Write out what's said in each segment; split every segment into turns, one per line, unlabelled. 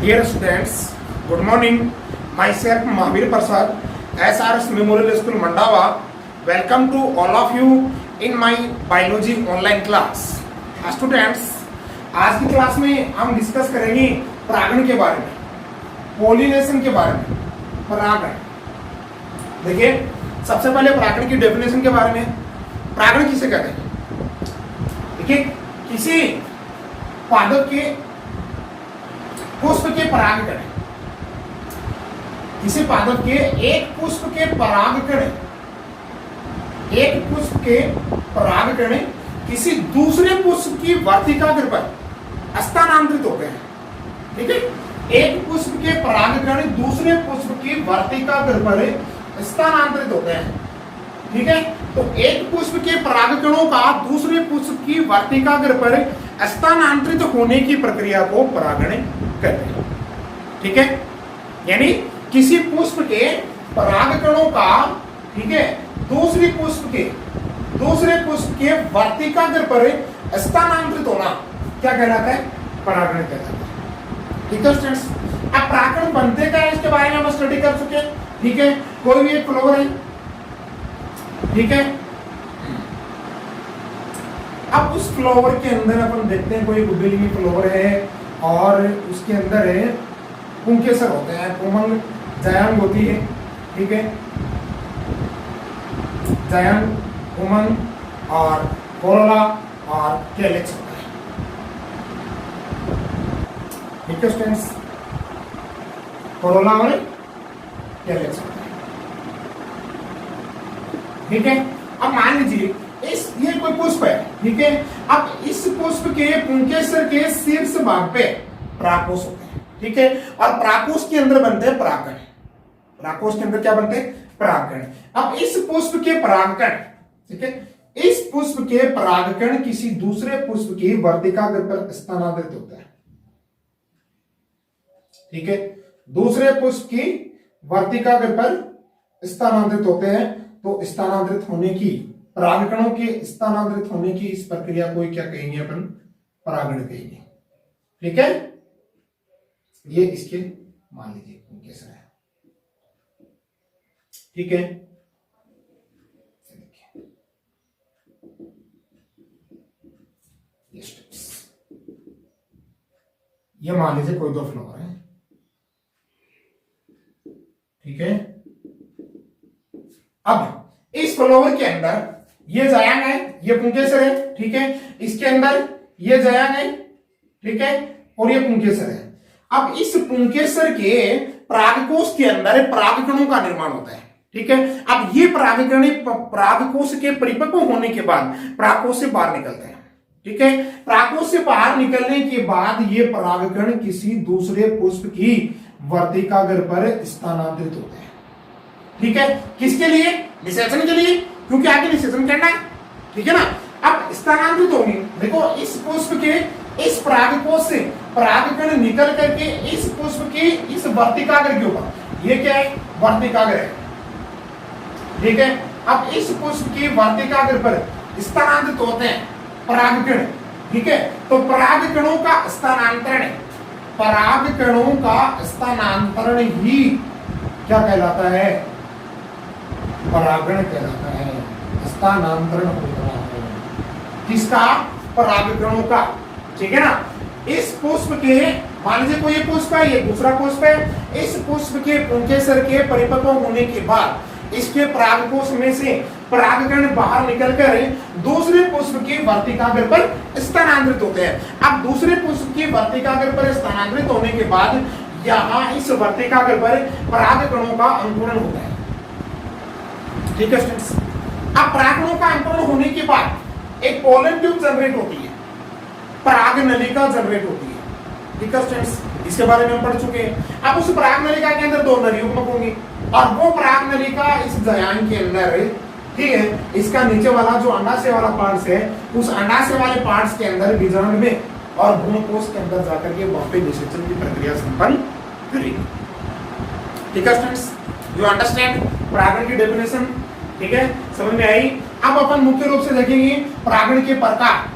Dear students, good morning. Myself Mahavir Prasad, SRS Memorial School Mandava. Welcome to all of you in my biology online class. Students, आज की class में हम discuss करेंगे परागण के बारे में, पोलिनेशन के बारे में। परागण देखिए, सबसे पहले परागण की डेफिनेशन के बारे में। परागण किसे कहते हैं? देखिए, किसी पादप के पुष्प के परागकण, किसी पादप के एक पुष्प के परागकण, एक पुष्प के परागकण किसी दूसरे पुष्प की वर्तिकाग्र पर स्थानांतरित होते हैं। ठीक है, एक पुष्प के परागकण दूसरे पुष्प की वर्तिकाग्र पर स्थानांतरित होते हैं। ठीक है, तो एक पुष्प के परागकणों का दूसरे पुष्प की वर्तिकाग्र पर स्थानांतरित होने की प्रक्रिया को परागण कहते हैं। ठीक है, यानी किसी पुष्प के परागकणों का, ठीक है, दूसरे पुष्प के वर्तिकाग्र पर स्थानांतरित होना क्या कहलाता है? परागण कहलाता है। ठीक है स्टूडेंट्स, अब परागण बनते क्या है इसके बारे में हम स्टडी कर चुके हैं। ठीक है, कोई भी एक फ्लावर है, ठीक है, अब उस फ्लावर के अंदर अपन देखते हैं कोई गुड्डली फ्लावर है और उसके अंदर है पुंकेसर होते हैं, उमंग जायांग होती है। ठीक है, जायांग, उमंग और कोरोला और कैलिक्स होता है। ठीक है स्टूडेंट्स, कोरोला और कैलिक्स होता है। ठीक है, अब मान लीजिए ये कोई पुष्प है। ठीक है, अब इस पुष्प के पुंकेसर के शीर्ष भाग पे परागकोश होते हैं। ठीक है, और परागकोश के अंदर बनते हैं परागकण। परागकोश के अंदर क्या बनते हैं? परागकण। अब इस पुष्प के परागकण, ठीक है, इस पुष्प के परागकण किसी दूसरे पुष्प की वर्तिकाग्र पर स्थानांतरित होता है। ठीक है, दूसरे पुष्प की वर्तिकाग्र पर स्थानांतरित होते हैं। तो स्थानांतरित होने की, परागकणों के स्थानांतरित होने की इस प्रक्रिया को क्या कहेंगे? अपन परागण कहेंगे। ठीक है, ये इसके मान लीजिए कैसा है। ठीक है, ये मान लीजिए कोई दो फ्लावर है। ठीक है, अब इस फ्लावर के अंदर ये जायांग है, ये पुंकेसर है। ठीक है, इसके अंदर ये जायांग है, ठीक है, और ये पुंकेसर है। अब इस पुंकेसर के परागकोश के अंदर परागकणों का निर्माण होता है। ठीक है, अब ये परागकण परागकोश के परिपक्व होने के बाद परागकोश से बाहर निकलते हैं। ठीक है, परागकोश से बाहर निकलने के बाद ये परागकण किसी दूसरे पुष्प की वर्तिकाग्र पर स्थानांतरित होते हैं। ठीक है, किसके लिए? निषेचन के लिए, क्योंकि आगे निषेचन करना है। ठीक है ना, अब स्थानांतरित होंगे। देखो, इस पुष्प के इस परागकोश से परागकण निकल करके इस पुष्प की इस वर्तिकाग्र के ऊपर, ये क्या है? वर्तिकाग्र है। ठीक है, अब इस पुष्प की वर्तिकाग्र पर स्थानांतरित होते हैं परागकण। ठीक है, तो परागकणों का स्थानांतरण, परागकणों का स्थानांतरण ही क्या कहलाता है? परागण कहलाता है। स्थानांतरण होता है किसका? परागकणों का। ठीक है ना, इस पुष्प के, मान लीजिए कोई पुष्प है, ये दूसरा पुष्प है। इस पुष्प के पुंकेसर के परिपक्व होने के बाद इसके परागकोश में से परागकण बाहर निकलकर दूसरे पुष्प की वर्तिकाग्र पर स्थानांतरित होते हैं। अब दूसरे पुष्प की वर्तिकाग्र पर स्थानांतरित होने के बाद यहाँ इस वर्तिकाग्र पर परागकणों का अंकुरण होता है। ठीक है स्टूडेंट्स, अब परागकणों का अंकुरण होने के बाद एक पोलन ट्यूब जनरेट होती है, पराग नलिका जनरेट होती है। ठीक है स्टूडेंट्स, इसके बारे में हम पढ़ चुके हैं। अब उस पराग नलिका के अंदर दो नरयुग्मक होंगे और वो पराग नलिका इस जायांग के अंदर, ठीक है, इसका नीचे वाला जो अंडाशय वाला पार्ट्स है, उस अंडाशय वाले पार्ट्स के अंदर बीजाणु में और भ्रूणकोश के अंदर जाकर के वहां पे निषेचन की प्रक्रिया संपन्न करेगी। ठीक है स्टूडेंट्स, यू अंडरस्टैंड परागण की डेफिनेशन? ठीक है, समझ में आई? अब अपन मुख्य रूप से देखेंगे परागण के प्रकार।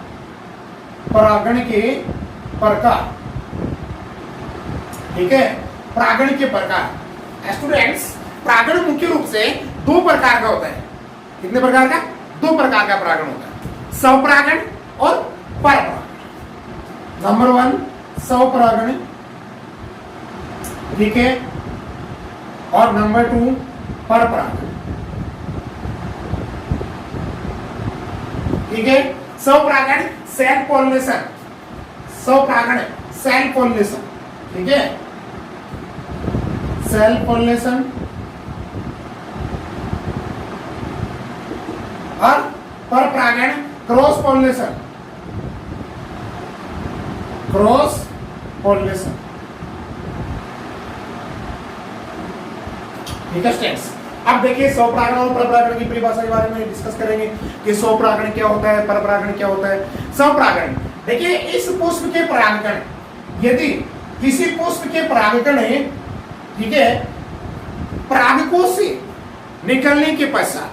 परागण के प्रकार, ठीक है। परागण के प्रकार स्टूडेंट्स, परागण मुख्य रूप से दो प्रकार का होता है। कितने प्रकार का? दो प्रकार का परागण होता है, स्वपरागण और परपरागण। नंबर 1 स्वपरागण, ठीक है, और नंबर 2 परपरागण, ठीक है। स्वपरागण सेल्फ पॉलिनेशन, स्वपरागण सेल्फ पॉलिनेशन, ठीक है, सेल्फ पॉलिनेशन। और परपरागण क्रॉस पॉलिनेशन, क्रॉस पॉलिनेशन, ठीक है स्टूडेंट्स। अब देखिए स्वपरागण और परपरागण की परिभाषा के बारे में डिस्कस करेंगे कि स्वपरागण क्या होता है, परपरागण क्या होता है। स्वपरागण, देखिए इस पुष्प के परागकण, यदि किसी पुष्प के परागकण है, ठीक है, परागकोश से निकलने के पश्चात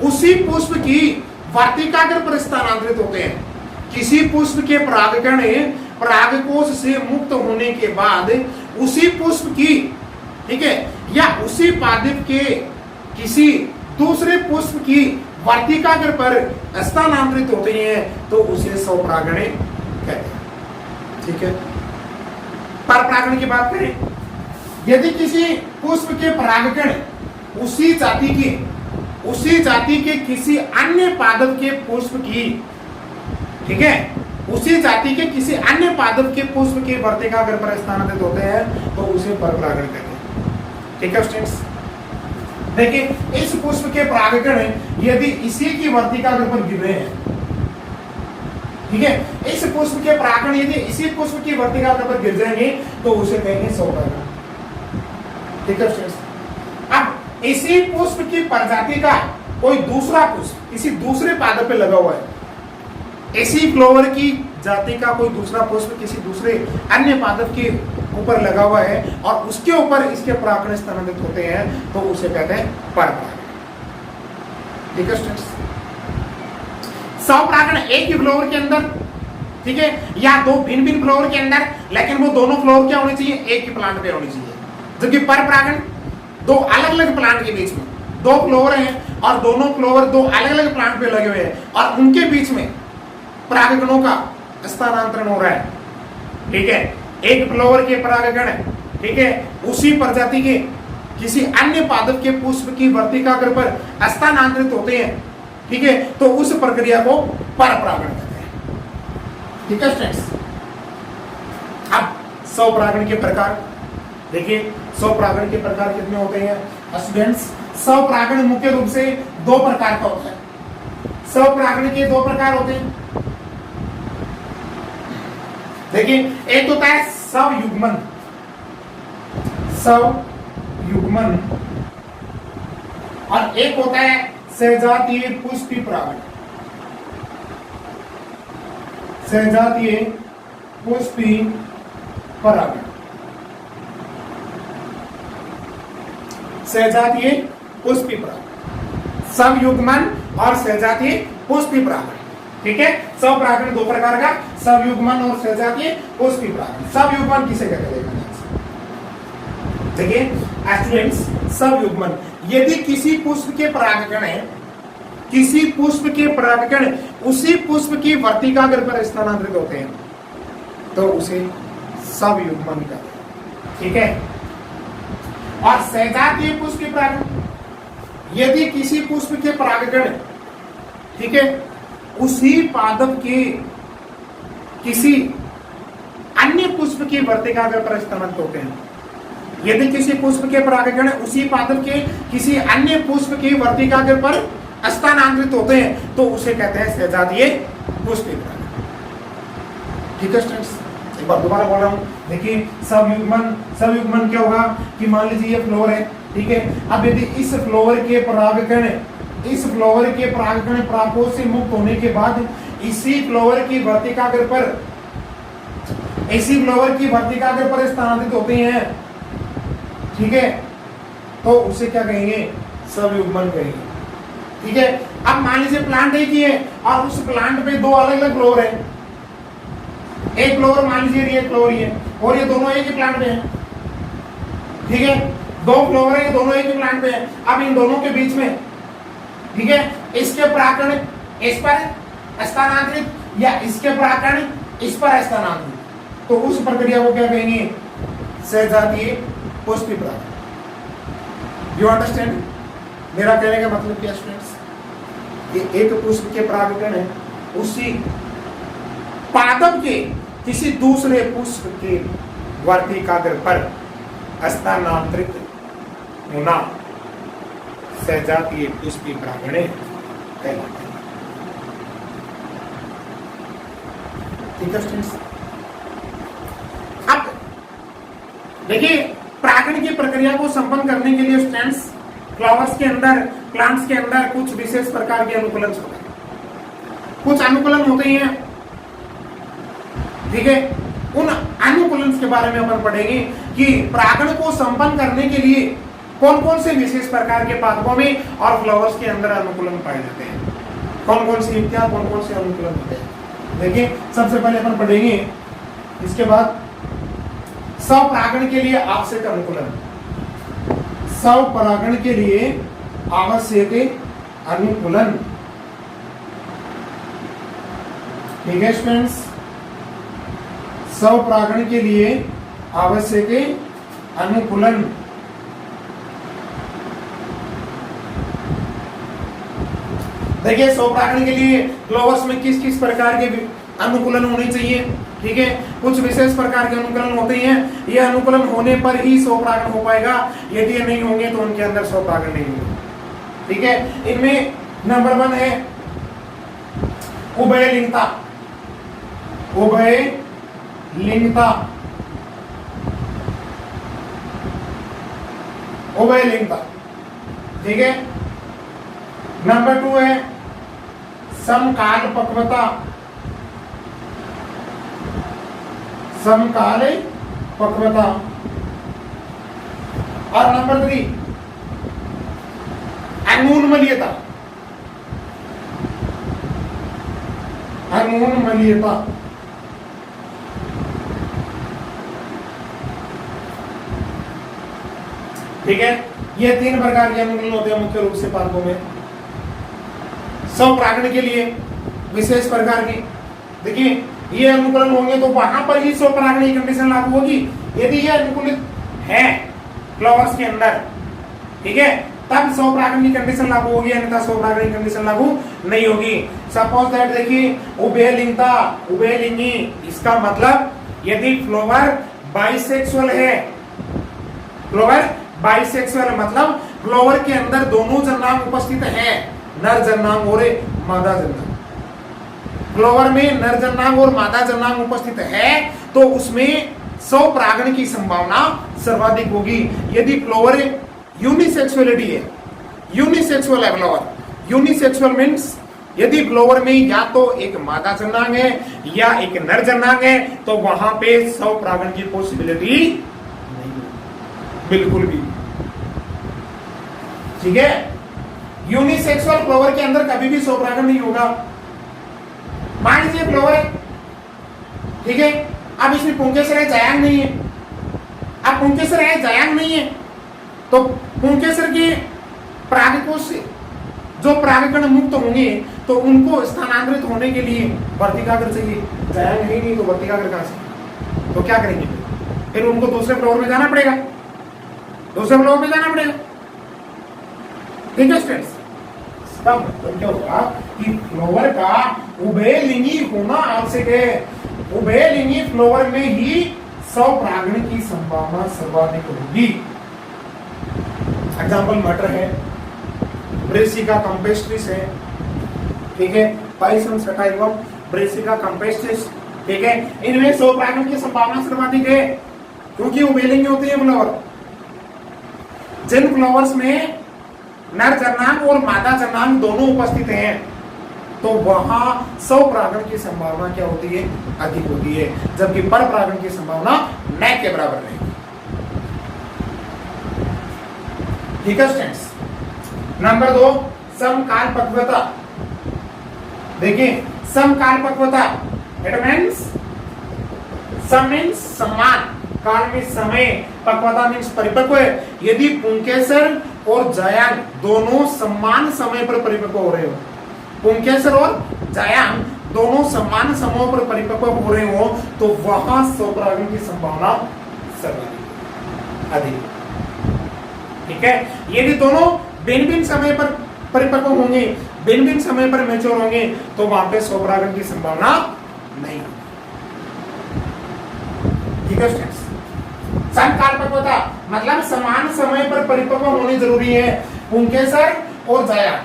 उसी पुष्प की वर्तिकाग्र पर स्थानांतरित होते हैं। किसी पुष्प के परागकण परागकोश से मुक्त होने के बाद उसी पुष्प की, ठीक है, या उसी पादप के किसी दूसरे पुष्प की वर्तिकाग्र पर स्थानांतरित होते हैं तो उसे स्वपरागण कहते हैं, ठीक है। परपरागण की बात करें, यदि किसी पुष्प के परागकण उसी जाति के किसी अन्य पादप के पुष्प की, ठीक है, उसी जाति के किसी अन्य पादप के पुष्प के वर्तिकाग्र पर स्थानांतरित होते हैं तो उसे परपरागण कहते हैं, ठीक है स्टूडेंट्स। देखिए इस पुष्प के परागकण यदि इसी की वर्तिकाग्र पर गिर रहे हैं, ठीक है, इस पुष्प के परागकण यदि इसी पुष्प की वर्तिकाग्र पर गिर जाएंगे तो उसे कहेंगे स्वपरागण, ठीक है स्टूडेंट्स। अब इसी पुष्प की प्रजाति का कोई दूसरा पुष्प किसी दूसरे पादप पे लगा हुआ है, इसी फ्लावर की जाति का कोई दूसरा पुष्प किसी दूसरे अन्य पादप के ऊपर लगा हुआ है और उसके ऊपर इसके परागकण स्थानांतरित होते हैं तो उसे कहते हैं परपरागण, ठीक है स्टूडेंट्स। स्वपरागण एक ही फ्लावर के अंदर, ठीक है, या दो भिन्न भिन्न फ्लावर के अंदर, लेकिन वो दोनों फ्लावर क्या होने चाहिए? एक ही प्लांट पे होनी चाहिए। जबकि परपरागण दो अलग अलग प्लांट के बीच में, दो फ्लावर हैं और दोनों फ्लावर दो अलग अलग प्लांट पे लगे हुए हैं और उनके बीच में परागकणों का स्थानांतरण हो रहा है, ठीक है। एक फ्लावर के परागकण, ठीक है, उसी प्रजाति के किसी अन्य पादप के पुष्प की वर्तिकाग्र पर स्थानांतरित होते हैं, ठीक है, तो उस प्रक्रिया को परपरागण कहते हैं, ठीक है स्टूडेंट्स। अब स्वपरागण के प्रकार देखिए, स्वपरागण के प्रकार कितने होते हैं स्टूडेंट्स? स्वपरागण मुख्य रूप से दो प्रकार का होता है। स्वपरागण के दो प्रकार होते हैं, देखिए एक होता है स्वयुग्मन, स्वयुग्मन, और एक होता है सहजातीय पुष्पी परागण, सहजातीय पुष्पी परागण, सहजातीय पुष्पी परागण, स्वयुग्मन और सहजातीय पुष्पी परागण, ठीक है। स्वपरागण दो प्रकार का, स्वयुग्मन और सहजातीय पुष्पी परागण। स्वयुग्मन किसे कहते हैं? देखिए स्टूडेंट्स, स्वयुग्मन यदि किसी पुष्प के परागकण है, किसी पुष्प के परागकण उसी पुष्प की वर्तिकाग्र पर स्थानांतरित होते हैं तो उसे स्वयुग्मन कहते हैं, ठीक है। और सहजातीय पुष्प के परागकण, यदि किसी पुष्प के परागकण, ठीक है, उसी पादप के किसी अन्य पुष्प की वर्तिकाग्र पर स्थानांतरित होते हैं, यदि किसी पुष्प के परागकण उसी पादप के किसी अन्य पुष्प की वर्तिकाग्र पर स्थानांतरित होते हैं तो उसे कहते हैं सहजातीय पुष्पी परागण, ठीक है स्टूडेंट्स। एक बार दोबारा बोल रहा हूं, देखिए स्वयुग्मन, स्वयुग्मन क्या होगा कि मान लीजिए ये फ्लावर है, ठीक है। अब यदि इस फ्लावर के परागकण परागकोश से मुक्त होने के बाद इसी फ्लावर की वर्तिकाग्र पर स्थानांतरित होते हैं, ठीक है, तो उसे क्या कहेंगे? स्वयुग्मन कहेंगे, ठीक है। अब मान लीजिए प्लांट एक ही है और उस प्लांट पे दो अलग अलग फ्लावर है, एक फ्लावर मान लीजिए ये फ्लावर ही है और ये दोनों एक ही प्लांट में है, ठीक है, दो फ्लावर है, दोनों एक ही प्लांट पे है। अब इन दोनों के बीच में, ठीक है, इसके परागण इस पर स्थानांतरित या इसके परागण इस पर स्थानांतरित, तो उस प्रक्रिया को क्या कहेंगे? सहजातीय पुष्पी परागण। यू अंडरस्टैंड मेरा कहने का मतलब क्या स्टूडेंट्स? ये एक पुष्प के परागण है, उसी पादप के किसी दूसरे पुष्प के वर्तिकाग्र पर स्थानांतरित होना सहजातीय पुष्पी परागण कहलाता है। ठीक है स्टूडेंट्स, अब देखिए परागण की प्रक्रिया को संपन्न करने के लिए स्टूडेंट्स फ्लावर्स के अंदर, प्लांट्स के अंदर कुछ विशेष प्रकार के अनुकूलन होते हैं। कुछ अनुकूलन होते हैं, ठीक है, उन अनुकूलन के बारे में अपन पढ़ेंगे कि परागण को संपन्न करने के लिए कौन कौन से विशेष प्रकार के पादपों में और फ्लावर्स के अंदर अनुकूलन पाए जाते हैं, कौन कौन सी युक्तियां, कौन कौन से अनुकूलन होते हैं। देखिए सबसे पहले अपन पढ़ेंगे, इसके बाद स्वपरागण के लिए आवश्यक अनुकूलन, स्वपरागण के लिए आवश्यक अनुकूलन। ठीक है स्टूडेंट्स, स्वपरागण के लिए आवश्यक अनुकूलन। देखिए स्वपरागण के लिए फ्लावर्स में किस किस प्रकार के अनुकूलन होने चाहिए। ठीक है, कुछ विशेष प्रकार के अनुकूलन होते हैं, ये अनुकूलन होने पर ही स्वपरागण हो पाएगा, यदि ये नहीं होंगे तो उनके अंदर स्वपरागण नहीं होगा। ठीक है, इनमें नंबर 1 है उभयलिंगता। उभयलिंगता, उभयलिंगता, ठीक है। नंबर 2 है समकाल पक्वता, समकाल पक्वता। और नंबर 3 अनून्मलीयता, अनून्मलीयता। ठीक है, ये 3 प्रकार के अनुकूलन होते हैं मुख्य रूप से पादपों में। स्वपरागण के लिए विशेष प्रकार की, देखिए ये अनुकूलन होंगे तो वहां पर ही स्वपरागण की कंडीशन लागू होगी। यदि ये अनुकूलित है फ्लावर्स के अंदर, ठीक है, तब स्वपरागण की कंडीशन लागू होगी, अन्यथा स्वपरागण की कंडीशन लागू नहीं होगी। सपोज दैट देखिए उभयलिंगता, उभयलिंगी, इसका मतलब यदि फ्लावर बाइसेक्सुअल है, फ्लावर बाइसेक्सुअल मतलब फ्लावर के अंदर दोनों जन्नांग उपस्थित है, नर जन्नांग और मादा जन्नांग। फ्लावर में नर जन्नांग और मादा जन्नांग उपस्थित है तो उसमें स्वपरागण की संभावना सर्वाधिक होगी। यदि फ्लावर यूनिसेक्सुअलिटी है, यूनिसेक्सुअल है फ्लावर, यूनिसेक्सुअल मीन्स यदि फ्लावर में या तो एक मादा जन्नांग है या एक नर जन्नांग है तो वहां पे स्वपरागण की पॉसिबिलिटी नहीं, बिल्कुल भी। ठीक है, यूनिसेक्सुअल फ्लावर के अंदर कभी भी स्वपरागण नहीं होगा। मान लीजिए फ्लावर है, ठीक है, अब इसमें पुंकेसर है, जायांग नहीं है। अब पुंकेसर है, जायांग नहीं है, तो पुंकेसर के परागकोश से जो परागकण मुक्त होंगे तो उनको स्थानांतरित होने के लिए वर्तिकाग्र चाहिए। जायांग है ही नहीं तो वर्तिकाग्र कहां से, तो क्या करेंगे? फिर उनको दूसरे फ्लावर में जाना पड़ेगा, दूसरे फ्लावर में जाना पड़ेगा। ठीक है स्टूडेंट्स, तब क्या होगा कि फ्लावर का उभयलिंगी होना आवश्यक है। उभयलिंगी फ्लावर में ही स्वपरागण की संभावना सर्वाधिक होगी। एग्जाम्पल मटर है, ब्रेसिका कैम्पेस्ट्रिस है, ठीक है, पाइसम सटाइवम, ब्रेसिका कैम्पेस्ट्रिस, ठीक है, इनमें स्वपरागण की संभावना सर्वाधिक है क्योंकि उभयलिंगी होते हैं फ्लावर। जिन फ्लावर्स में नर जन्नांग और मादा जन्नांग दोनों उपस्थित हैं तो वहां स्वपरागण की संभावना क्या होती है? अधिक होती है, जबकि परपरागण की संभावना न के बराबर रहेगी। ठीक है स्टूडेंट्स, नंबर 2 समकाल पक्वता। देखिए समकाल पक्वता, इट मीन्स सम मीन्स सम्मान, काल में समय पक्वता मीन्स परिपक्व है। यदि पुंकेसर और जायांग दोनों समान समय पर परिपक्व हो रहे हो, पुंकेसर और जायांग दोनों समान समयों पर परिपक्व हो रहे हो, तो वहां स्वपरागण की संभावना सर्वाधिक अधिक। ठीक है, यदि दोनों भिन्न भिन्न समय पर परिपक्व होंगे, भिन्न भिन्न समय पर मैच्योर होंगे, तो वहां पे स्वपरागण की संभावना नहीं। ठीक है स्टूडेंट्स, समकालपक्वता मतलब समान समय पर परिपक्व होने जरूरी है। पुंकेसर और जायांग,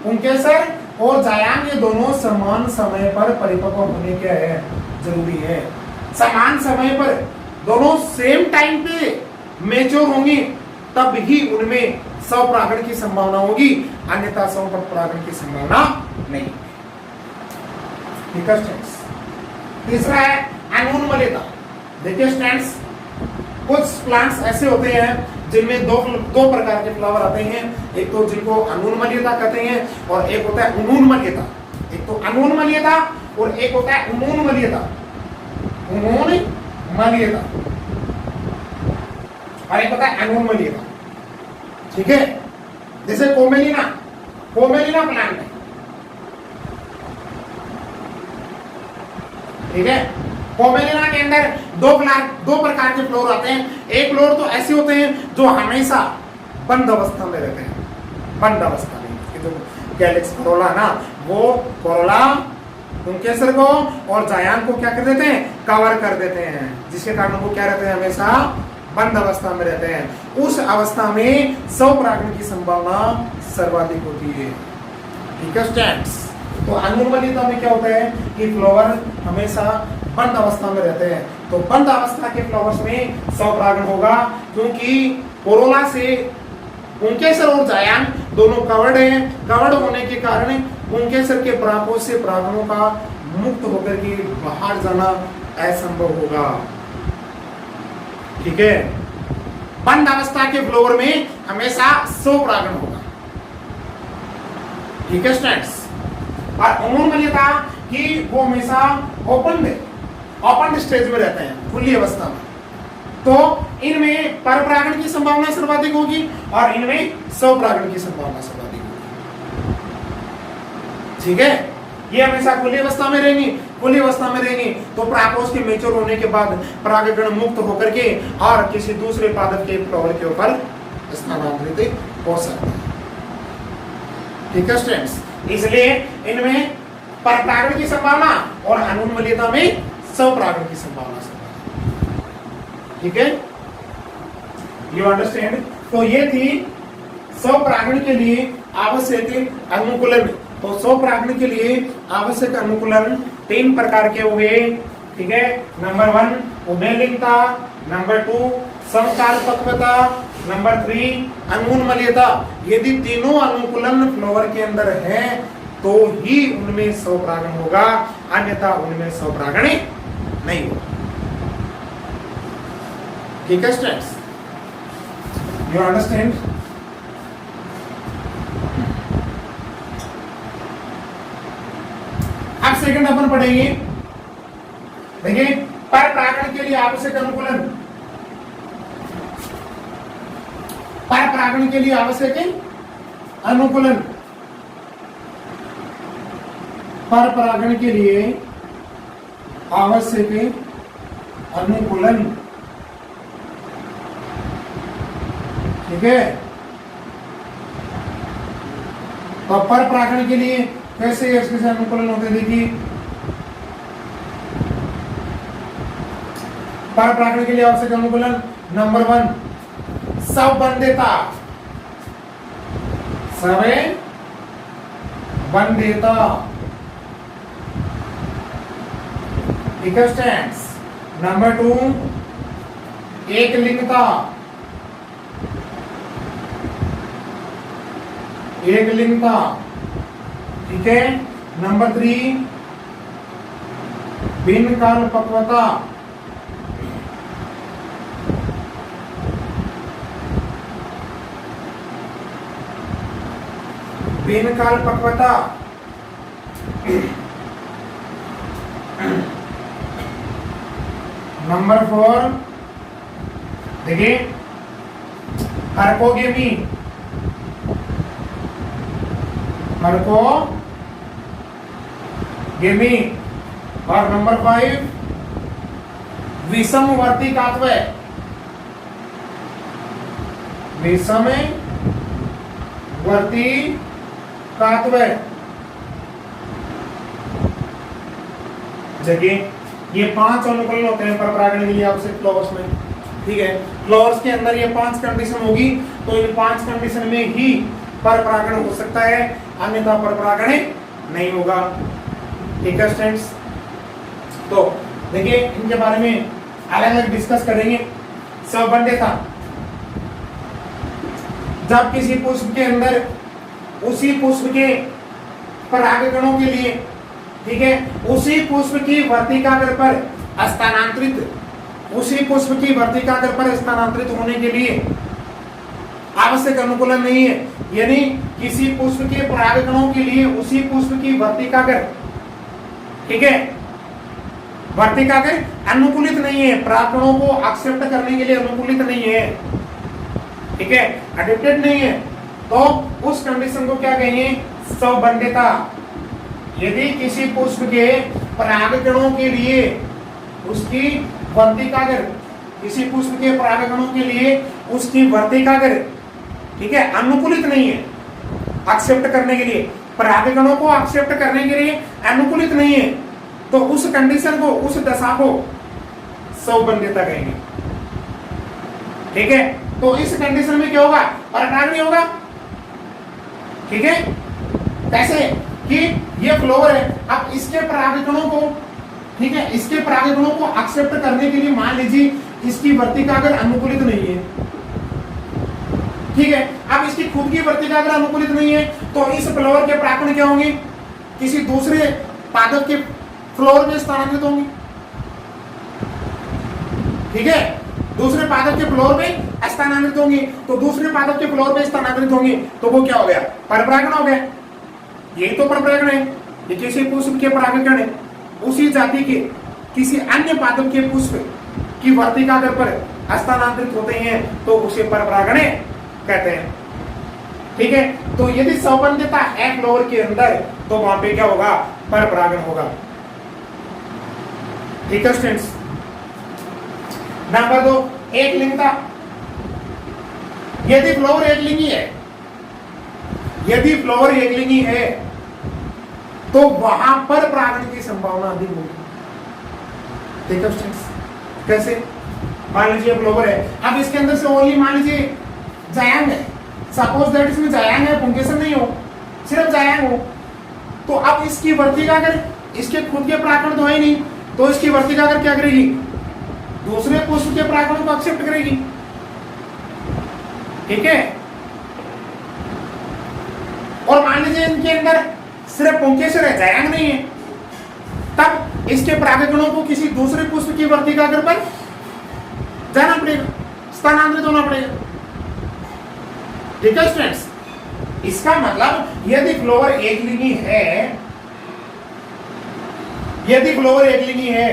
पुंकेसर और जायांग ये दोनों समान समय पर परिपक्व होने क्या है, जरूरी है। समान समय पर दोनों सेम टाइम पे मैच्योर होंगे, तब ही उनमें स्वपरागण की संभावना होगी, अन्यथा स्वपरागण की संभावना नहीं। ठीक है स्टूडेंट्स, तीसरा है अनुन्मलिता। देखिए स्टूडेंट्स, कुछ प्लांट्स ऐसे होते हैं जिनमें दो प्रकार के फ्लावर आते हैं, एक तो जिनको अनुन्मलिता कहते हैं और एक होता है उन्मूलता। एक तो अनुन्मलिता और एक होता है उन्मूलता, उन्मूलता और एक होता है अनुन्मलिता। ठीक है, जैसे कोमेलिना, कोमेलिना प्लांट है। ठीक है, कोमेलिना के अंदर दो प्रकार के फ्लोर आते हैं। एक फ्लोर तो ऐसे होते हैं जो हमेशा बंद अवस्था में रहते हैं, बंद अवस्था में। जो कैलिक्स कोरोला ना, वो कोरोला पुंकेसर को और जायांग को क्या कर देते हैं, कवर कर देते हैं, जिसके कारण वो क्या रहते हैं, हमेशा बंद अवस्था में रहते हैं। उस अवस्था में स्वपरागण की संभावना सर्वाधिक होती है। ठीक है स्टूडेंट्स, तो अनुन्मलिता में क्या होता है कि फ्लावर हमेशा बंद अवस्था में रहते हैं, तो बंद अवस्था के फ्लावर्स में स्वपरागण होगा, क्योंकि कोरोला से पुंकेसर और जायांग दोनों कवर्ड हैं। कवर्ड होने के कारण पुंकेसर के परागों से परागणों का मुक्त होकर के बाहर जाना असंभव होगा। ठीक है, बंद अवस्था के फ्लावर में हमेशा स्वपरागण होगा। ठीक है स्टूडेंट्स, और उन्मूलता कि वो हमेशा ओपन स्टेज में रहते हैं, खुली अवस्था में, तो इनमें परपरागण की संभावना सर्वाधिक होगी और इनमें स्वपरागण की संभावना सर्वाधिक होगी। ठीक है, ये हमेशा खुली अवस्था में रहेंगी, खुली अवस्था में रहेंगी तो परागकोश के मैच्योर होने के बाद परागकण मुक्त होकर के और किसी दूसरे पादप के फ्लावर के ऊपर स्थानांतरित हो सकते हैं। ठीक है स्टूडेंट्स, इसलिए इनमें परपरागण की संभावना और अनुन्मलिता में स्वपरागण की संभावना सर्वाधिक। ठीक है, यू अंडरस्टैंड। तो ये थी स्वपरागण के लिए आवश्यक अनुकूलन। तो स्वपरागण के लिए आवश्यक अनुकूलन 3 प्रकार के हुए। ठीक है, नंबर 1 उभयलिंगता, नंबर 2 समकालपक्वता, नंबर 3 अनुन्मलिता। यदि तीनों अनुकूलन फ्लावर के अंदर है तो ही उनमें स्वपरागण होगा, अन्यथा उनमें स्वपरागण नहीं होगा। ठीक है स्टूडेंट्स, यू अंडरस्टैंड। अब सेकंड अपन पढ़ेंगे। देखिए, परपरागण के लिए आवश्यक अनुकूलन, परपरागण के लिए आवश्यक अनुकूलन, परपरागण के लिए आवश्यक अनुकूलन। ठीक है, तो परपरागण के लिए कैसे अनुकूलन होते हैं, देखिए परपरागण के लिए आवश्यक अनुकूलन नंबर 1 सबबंधिता, सबबंधिता। ठीक है स्टूडेंट्स, नंबर 2 एकलिंगता, एकलिंगता। ठीक है, नंबर 3 भिन्न काल पक्वता, भिन्न काल पक्वता। नंबर 4 देखिए हरकोगेमी, हरकोगेमी। और नंबर 5 विषमवर्ती कात्वय, विषमवर्ती कात्वय। देखिए ये 5 अनुकूलन होते हैं परपरागण के लिए आवश्यक फ्लावर्स में, ठीक है। फ्लावर्स के अंदर ये 5 कंडीशन होगी, तो इन 5 कंडीशन में ही परपरागण हो सकता है, अन्यथा परपरागण नहीं होगा, ठीक है स्टूडेंट्स। तो देखिए इनके बारे में अलग अलग डिस्कस करेंगे। संबंधिता, जब किसी पुष्प के अंदर उसी पुष्प के परागकणों के लिए, ठीक है, उसी पुष्प की वर्तिकाग्र पर स्थानांतरित, उसी पुष्प की वर्तिकाग्र पर स्थानांतरित होने के लिए आवश्यक अनुकूलन नहीं है, यानी किसी पुष्प के परागकणों के लिए उसी पुष्प की वर्तिकाग्र, ठीक है, वर्तिकाग्र अनुकूलित नहीं है, परागकणों को एक्सेप्ट करने के लिए अनुकूलित नहीं है, ठीक है, एडेप्टेड नहीं है, तो उस कंडीशन को क्या कहेंगे? संबंधिता। यदि किसी पुष्प के परागकणों के लिए उसकी वर्तिकाग्र, किसी पुष्प के परागकणों के लिए उसकी वर्तिकाग्र, ठीक है, अनुकूलित नहीं है, एक्सेप्ट करने के लिए, परागकणों को एक्सेप्ट करने के लिए अनुकूलित नहीं है, तो उस कंडीशन को, उस दशा को संबंधिता कहेंगे, ठीक है। तो इस कंडीशन में क्या होगा? परागण नहीं होगा, ठीक है। कैसे कि ये फ्लावर है, अब इसके परागकणों को, ठीक है, इसके परागकणों को एक्सेप्ट करने के लिए मान लीजिए इसकी वर्तिकाग्र अनुकूलित नहीं है, ठीक है। अब इसकी खुद की वर्तिकाग्र अनुकूलित नहीं है, तो इस फ्लावर के परागकण क्या होंगे? किसी दूसरे पादप के फ्लावर में स्थानांतरित होंगे, ठीक है, दूसरे पादप के फ्लोर में स्थानांतरित होंगे, तो दूसरे पादप के फ्लोर में स्थानांतरित होंगे, तो वो क्या हो गया? परपरागण हो गया। यही तो परपरागण है, ये किसी पुष्प के परागकण है उसी जाति के किसी अन्य पादप के पुष्प की वर्तिकाग्र पर स्थानांतरित होते हैं, तो उसे परपरागण कहते हैं, ठीक है। तो यदि संबंधिता है फ्लोर के अंदर, तो वहां पे क्या होगा? परपरागण होगा, ठीक है स्टूडेंट्स। नंबर 2 एक लिंगता। यदि फ्लावर एक लिंगी है, यदि फ्लावर एक लिंगी है, तो वहां पर परागण की संभावना अधिक होगी, ठीक है स्टूडेंट्स। कैसे? मान लीजिए फ्लावर है, अब इसके अंदर से ओनली मान लीजिए जायांग है, सपोज दैट इसमें जायांग है, पुंकेसर नहीं हो, सिर्फ जायांग हो, तो अब इसकी वर्तिकाग्र, इसके खुद के परागकण तो है नहीं, तो इसकी वर्तिकाग्र क्या करेगी? दूसरे पुष्प के परागकणों को एक्सेप्ट करेगी, ठीक है। और मान लीजिए इनके अंदर सिर्फ पुंकेसर है, जायांग नहीं है, तब इसके परागकणों को किसी दूसरे पुष्प की वर्तिकाग्र पर जाना पड़ेगा, स्थानांतरित होना पड़ेगा, ठीक है स्टूडेंट्स। इसका मतलब यदि फ्लावर एकलिंगी है, यदि फ्लावर एकलिंगी है,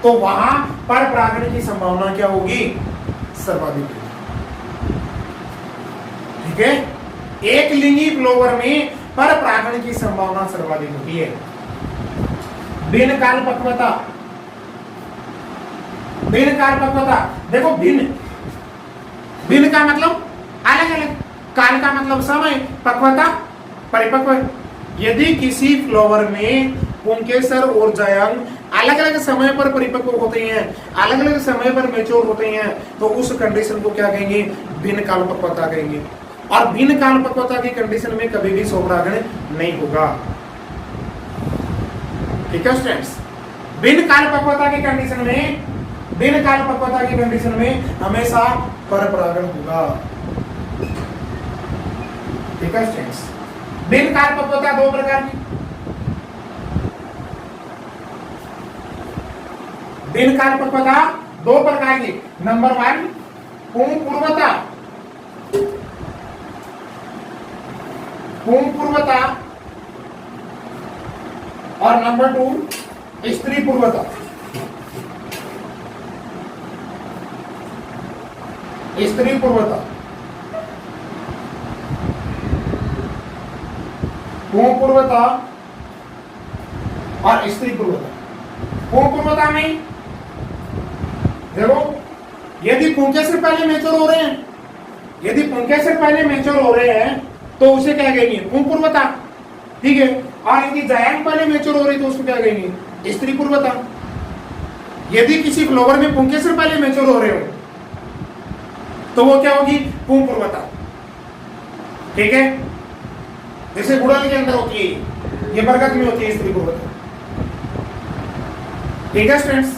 तो वहां पर परागण की संभावना क्या होगी? सर्वाधिक, ठीक है। एक लिंगी फ्लावर में पर परागण की संभावना सर्वाधिक होती है। भिन्न काल पक्वता, भिन्न काल पक्वता, देखो भिन्न, भिन्न का मतलब अलग अलग, काल का मतलब समय, पक्वता परिपक्व। यदि किसी फ्लावर में पुंकेसर और जायांग अलग अलग समय पर परिपक्व होते हैं, अलग अलग समय पर मैच्योर होते हैं, तो उस कंडीशन को क्या कहेंगे? भिन्न काल पक्वता कहेंगे। और भिन्न काल पक्वता की कंडीशन में कभी भी स्वपरागण नहीं होगा, ठीक है स्टूडेंट्स। भिन्न काल पक्वता की कंडीशन में, भिन्न काल पक्वता की कंडीशन में हमेशा परपरागण होगा, ठीक है स्टूडेंट्स। भिन्न काल पक्वता दो प्रकार की, भिन्न काल पक्वता दो प्रकार की। नंबर 1 पुंपूर्वता, पुंपूर्वता, और नंबर 2 स्त्री पूर्वता। स्त्री पूर्वता, पूर्वता और स्त्री पूर्वता। पूर्वता में देखो, यदि पुंकेसर पहले मैच्योर हो रहे हैं, यदि पुंकेसर पहले मैच्योर हो रहे हैं तो उसे क्या कहेंगे? पूर्वता। ठीक है। और यदि जायांग पहले मैच्योर हो रही तो उसको क्या कहेंगे? स्त्री पूर्वता। यदि किसी फ्लावर में पुंकेसर पहले मैच्योर हो रहे हो तो वो क्या होगी? पूर्वता। ठीक है। जैसे गुड़हल के अंदर होती है, ये बरगद में होती है स्त्री पूर्वता। ठीक है स्टूडेंट्स।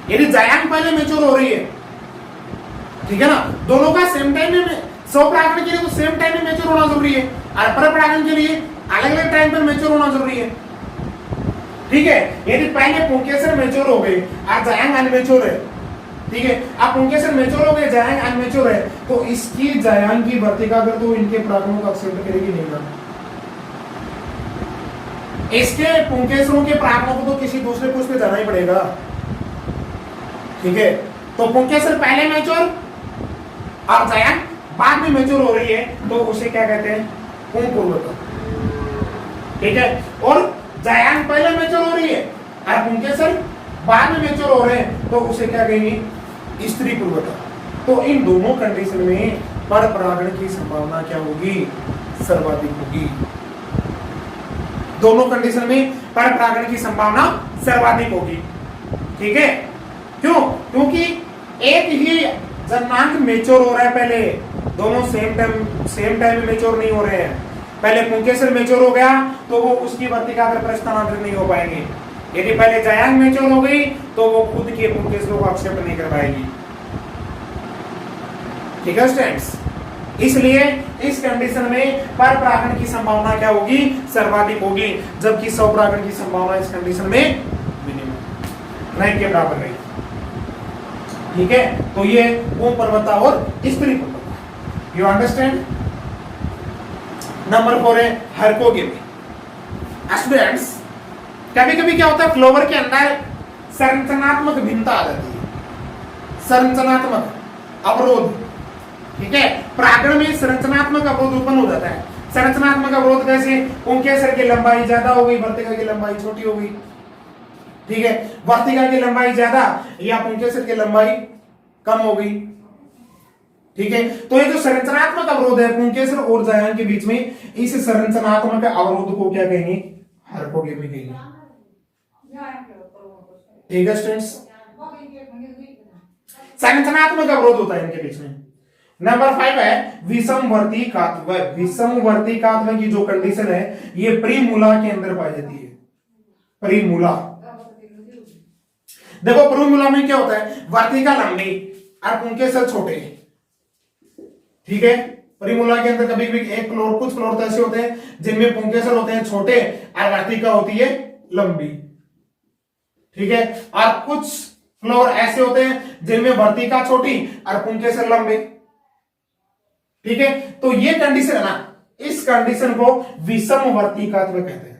यदि जायांग पहले मैच्योर हो रही है, ठीक है ना, दोनों का सेम टाइम में, स्वपरागण के लिए तो सेम टाइम में मैच्योर होना जरूरी है, और परपरागण के लिए अलग अलग टाइम पर मैच्योर होना जरूरी है। ठीक है। यदि पहले पुंकेसर मैच्योर हो गए और जायांग अनमैच्योर है, ठीक है, अब पुंकेसर मैच्योर हो गए, जायांग अनमैच्योर है, तो इसकी जायांग की वर्तिका अगर तो इनके परागणों को एक्सेप्ट करेगी नहीं ना। इसके पुंकेसरों के परागणों को तो किसी दूसरे पुष्प पे जाना ही पड़ेगा। ठीक है। तो पुंकेसर पहले मैच्योर और जायांग बाद में मैच्योर हो रही है तो उसे क्या कहते हैं? पूर्वता। ठीक है। और जायांग पहले मैच्योर हो रही है और पुंकेसर बाद में मैच्योर हो रहे हैं तो उसे क्या कहेंगे? स्त्री पूर्वता। तो इन दोनों कंडीशन में पर परागण की संभावना क्या होगी? सर्वाधिक होगी। दोनों कंडीशन में पर परागण की संभावना सर्वाधिक होगी। ठीक है। क्यों? क्योंकि एक ही जन्मांक मैच्योर हो रहा है, पहले दोनों सेम टाइम में मैच्योर नहीं हो रहे हैं। पहले पुंकेसर मैच्योर हो गया तो वो उसकी वर्तिका पर प्रस्थानांतरित नहीं हो पाएंगे। यदि पहले जायांग मैच्योर हो गई तो वो खुद के पुंकेसरों को एक्सेप्ट नहीं कर पाएगी। ठीक है स्टूडेंट्स। इसलिए इस कंडीशन में पर परागण की संभावना क्या होगी? सर्वाधिक होगी, जबकि स्वपरागण की संभावना इस कंडीशन में मिनिमम, नहीं के बराबर नहीं। ठीक है। तो ये पूर्वता और स्त्री पूर्वता। You understand? नंबर 4 है हरकोगेमी। स्टूडेंट्स, कभी कभी क्या होता है, फ्लावर के अंदर संरचनात्मक भिन्नता आ जाती है, संरचनात्मक अवरोध। ठीक है। परागण में संरचनात्मक अवरोध उत्पन्न हो जाता है। संरचनात्मक अवरोध कैसे? पुंकेसर की लंबाई ज्यादा हो गई, वर्तिका की लंबाई छोटी हो गई। ठीक है। वर्तिका की लंबाई ज्यादा या पुंकेसर की लंबाई कम हो गई। ठीक है। तो ये जो संरचनात्मक अवरोध है पुंकेसर और जायांग के बीच में, इस संरचनात्मक अवरोध को क्या कहेंगे? हरकोगेमी कहेंगे। ठीक है स्टूडेंट्स। संरचनात्मक अवरोध होता है इनके बीच में। नंबर 5 है विषमवर्तिकात्व। विषमवर्तिकात्व की जो कंडीशन है ये प्रीमूला के अंदर पाई जाती है। प्रीमूला, देखो प्रीमूला में क्या होता है? वर्तिका लंबी और पुंकेसर छोटे। ठीक है। प्रीमूला के अंदर कभी कभी एक फ्लोर, कुछ फ्लोर तो ऐसे होते हैं जिनमें पुंकेसर होते हैं छोटे और वर्तिका होती है लंबी। ठीक है। और कुछ फ्लोर ऐसे होते हैं जिनमें वर्तिका छोटी और पुंकेसर लंबे। ठीक है। तो ये कंडीशन है ना, इस कंडीशन को विषमवर्तिकात्व कहते हैं।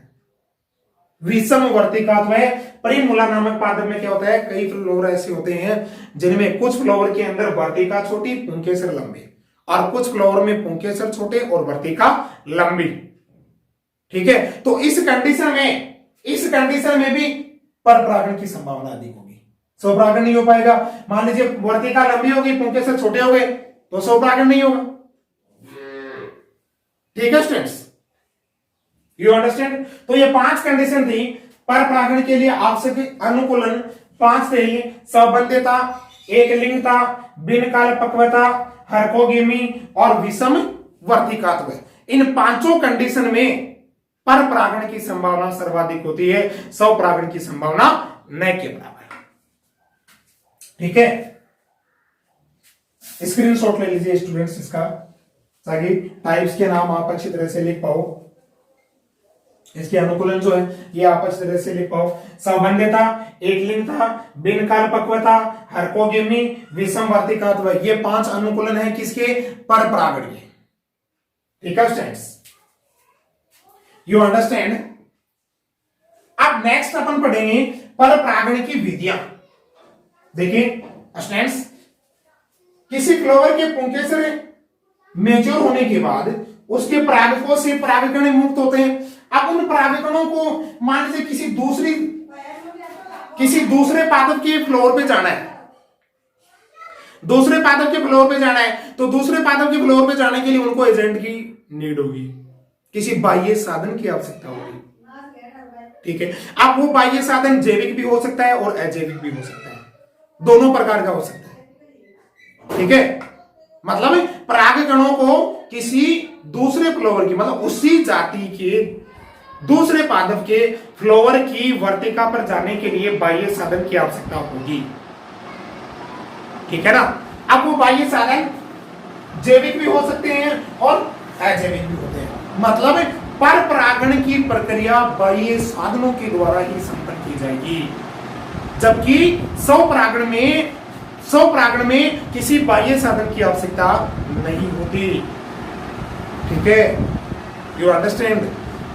विषमवर्तिकात्व है। प्रीमूला नामक पादप में क्या होता है, कई फ्लोर ऐसे होते हैं जिनमें कुछ फ्लोर के अंदर वर्तिका छोटी, पुंकेसर लंबे, और कुछ फ्लोर में पुंकेसर छोटे और वर्तिका लंबी। ठीक है। तो इस कंडीशन में भी परपरागण की संभावना अधिक होगी, स्वपरागण नहीं हो पाएगा। मान लीजिए वर्तिका लंबी होगी, पुंकेसर छोटे हो गए तो स्वपरागण नहीं होगा। ठीक है स्टूडेंट्स, यू अंडरस्टैंड? तो ये 5 कंडीशन थी परपरागण के लिए आवश्यक अनुकूलन। 5 थे ये: संबंधितता, एकलिंगता, बिन काल पक्वता, हरकोगेमी और विषम वर्तिकात्व। इन 5 कंडीशन में परपरागण की संभावना सर्वाधिक होती है, स्वपरागण की संभावना न के बराबर। ठीक है। स्क्रीनशॉट ले लीजिए स्टूडेंट्स इसका, ताकि टाइप्स के नाम आप अच्छी तरह से लिख पाओ। इसके अनुकूलन जो है ये आप अच्छी तरह से लिख पाओ। संबंधितता, एकलिंगता, बिन काल पक्वता, हरकोगेमी, विषम वर्तिकात्व, ये 5 अनुकूलन है किसके? परपरागण के। ठीक है स्टूडेंट्स, यू अंडरस्टैंड? अब नेक्स्ट अपन पढ़ेंगे परपरागण की विधियां। देखिए स्टूडेंट्स, किसी फ्लावर के पुंकेसर मेच्योर होने के बाद उसके परागकों से परागकण मुक्त होते हैं। अब उन परागकणों को मान लीजिए किसी दूसरे पादप के फ्लोर पे जाना है, दूसरे पादप के फ्लोर पे जाना है, तो दूसरे पादप के फ्लोर पे जाने के लिए उनको एजेंट की नीड होगी, किसी बाह्य साधन की आवश्यकता होगी। ठीक है, अब वो बाह्य साधन जैविक भी हो सकता है और अजैविक भी हो सकता है, दोनों प्रकार का हो सकता है। ठीक है, मतलब परागकणों को किसी दूसरे फ्लोवर की, मतलब उसी जाति के दूसरे पादप के फ्लोवर की वर्तिका पर जाने के लिए बाह्य साधन की आवश्यकता होगी। ठीक है ना। अब वो बाह्य साधन जैविक भी हो सकते हैं और अजैविक भी होते हैं। मतलब पर परागण की प्रक्रिया बाह्य साधनों के द्वारा ही संपन्न की जाएगी, जबकि स्व परागण में किसी बाह्य साधन की आवश्यकता नहीं होती। ठीक है, यू अंडरस्टैंड।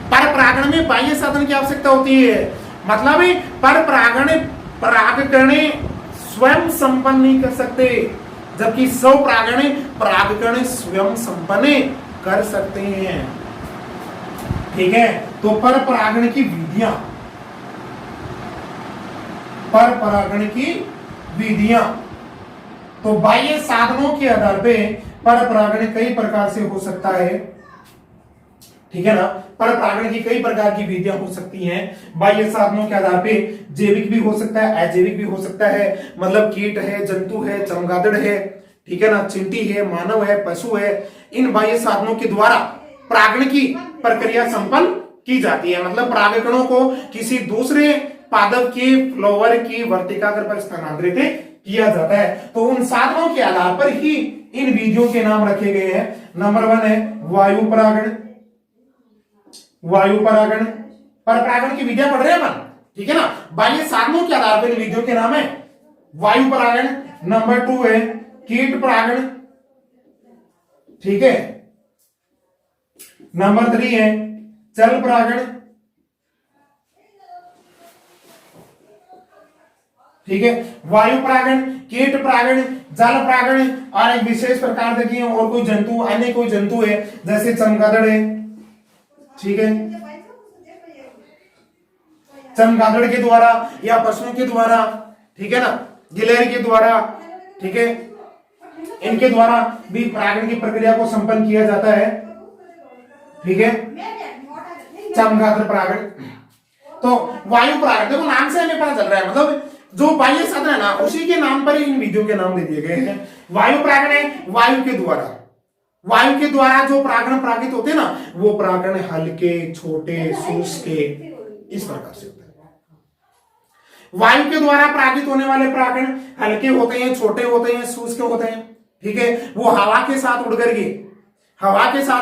पर परागण में बाह्य साधन की आवश्यकता होती है, मतलब पर परागकण स्वयं संपन्न नहीं कर सकते, जबकि स्व परागकण स्वयं संपन्न कर सकते हैं। ठीक है, तो पर परागण की विधियां तो बाह्य साधनों के आधार पे पर परागण कई प्रकार से हो सकता है। ठीक है ना, पर परागण की कई प्रकार की विधियां हो सकती हैं बाह्य साधनों के आधार पे। जैविक भी हो सकता है, अजैविक भी हो सकता है, मतलब कीट है, जंतु है, चमगादड़ है, ठीक है ना, चींटी है, मानव है, पशु है। इन बाह्य साधनों के द्वारा परागण की प्रक्रिया संपन्न की जाती है, मतलब परागकणों को किसी दूसरे पादप के फ्लोवर की वर्तिकाग्र पर स्थानांतरित किया जाता है। तो उन साधनों के आधार पर ही इन विधियों के नाम रखे गए हैं। नंबर 1 है वायु परागण। पर परागण की विधियां पढ़ रहे हैं अपन, ठीक है ना। बाह्य साधनों के आधार पर इन विधियों के नाम है वायु परागण। नंबर 2 है कीट परागण, ठीक है। नंबर 3 है जल परागण, ठीक है। वायु परागण, कीट परागण, जल परागण और एक विशेष प्रकार देखिए और कोई जंतु, अन्य कोई जंतु है जैसे चमगादड़ है, ठीक है। चमगादड़ के द्वारा या पशुओं के द्वारा, ठीक है ना, गिलहरी के द्वारा, ठीक है, इनके द्वारा भी परागण की प्रक्रिया को संपन्न किया जाता है, ठीक है। चमगादड़ परागण। तो वायु परागण देखो नाम से हमें पता चल रहा है, मतलब जो बाह्य साधन है ना उसी के नाम पर इन विधियों के नाम दे दिए गए हैं। वायु परागण है वायु के द्वारा जो परागण परागित होते हैं ना, वो परागण हल्के, छोटे, शुष्क इस प्रकार से होते हैं। वायु के द्वारा परागित होने वाले परागण हल्के होते हैं, छोटे होते हैं, शुष्क होते हैं, ठीक है। वो हवा के साथ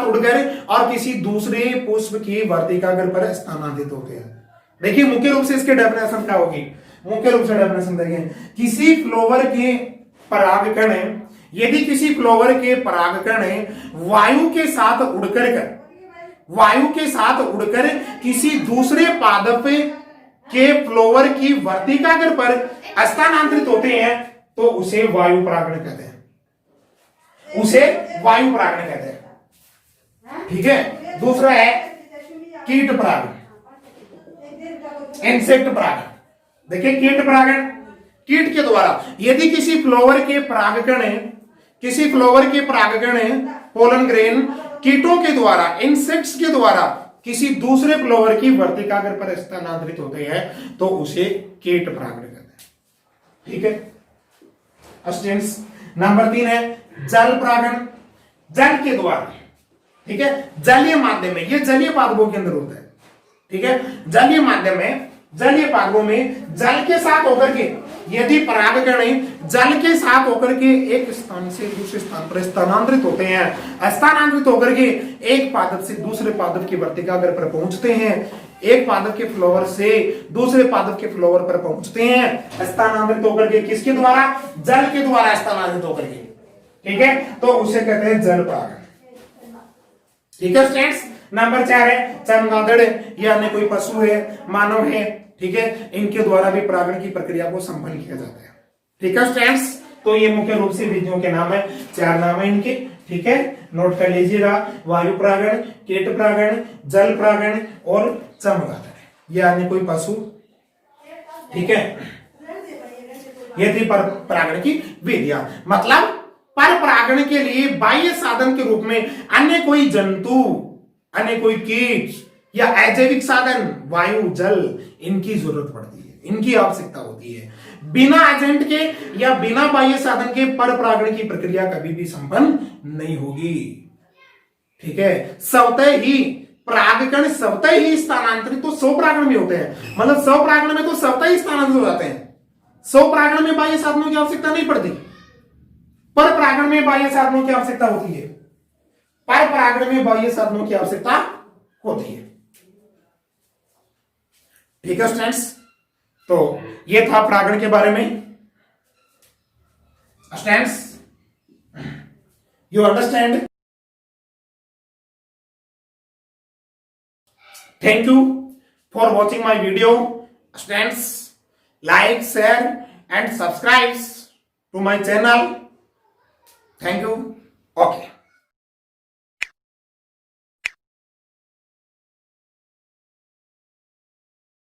उड़कर और किसी दूसरे पुष्प की वर्तिकाग्र पर स्थानांतरित होते हैं। देखिए मुख्य रूप से इसके डेफिनेशन क्या होगी, मुख्य रूप से डेफिनेशन देखिए, किसी फ्लोवर के परागकण, यदि किसी फ्लोवर के परागकण वायु के साथ उड़कर किसी दूसरे पादप के फ्लोवर की वर्तिकाग्र पर स्थानांतरित होते हैं तो उसे वायु परागण कहते हैं, ठीक है। दूसरा है कीट परागण, इंसेक्ट परागण। देखिए कीट परागण, कीट के द्वारा यदि किसी फ्लोवर के परागकण पोलन ग्रेन कीटों के द्वारा, इंसेक्ट्स के द्वारा किसी दूसरे फ्लोवर की वर्तिकाग्र पर स्थानांतरित होते हैं तो उसे कीट परागण कहते हैं, ठीक है। स्टूडेंट्स नंबर 3 है जल परागण, जल के द्वारा, ठीक है, जलीय माध्यम में, ये जलीय पादपों के अंदर होता है, ठीक है। जलीय माध्यम में, जलीय पादपों में जल के साथ होकर के यदि परागकण जल के साथ होकर के एक स्थान से दूसरे स्थान पर स्थानांतरित होते हैं, स्थानांतरित होकर के एक पादप से दूसरे पादप की वर्तिकाग्र पर पहुंचते हैं, एक पादप के फ्लोवर से दूसरे पादप के फ्लोवर पर पहुंचते हैं, स्थानांतरित होकर के किसके द्वारा, जल के द्वारा स्थानांतरित होकर के, ठीक है, तो उसे कहते हैं जल परागण, ठीक है स्टूडेंट्स। नंबर 4 है चमगादड़, या अन्य कोई पशु है, मानव है, ठीक है, इनके द्वारा भी परागण की प्रक्रिया को संपन्न किया जाता है, ठीक है स्टूडेंट्स। तो ये मुख्य रूप से विधियों के नाम है, 4 नाम है इनके, ठीक है, नोट कर लीजिएगा। वायु परागण, कीट परागण, जल परागण और चमगादड़। ये अन्य कोई पशु, ठीक है, ये थी पर परागण की विधियां। मतलब पर परागण के लिए बाह्य साधन के रूप में अन्य कोई जंतु, अन्य कोई कीट या अजैविक साधन वायु जल इनकी जरूरत पड़ती है, इनकी आवश्यकता होती है। बिना एजेंट के या बिना बाह्य साधन के पर परागण की प्रक्रिया कभी भी संपन्न नहीं होगी, ठीक है। स्वतः ही परागकण स्वतः ही स्थानांतरित तो स्वपरागण में होते हैं, मतलब स्वपरागण में तो स्वतः ही स्थानांतरित हो जाते हैं। स्वपरागण में बाह्य साधनों की आवश्यकता नहीं पड़ती, पर परागण में बाह्य साधनों की आवश्यकता होती है। पर परागण में बाह्य साधनों की आवश्यकता होती है, ठीक है स्टूडेंट्स। तो ये था परागण के बारे में। Students, you understand? Thank you for watching my video students. Like, share and subscribe to my channel. Thank you. Okay.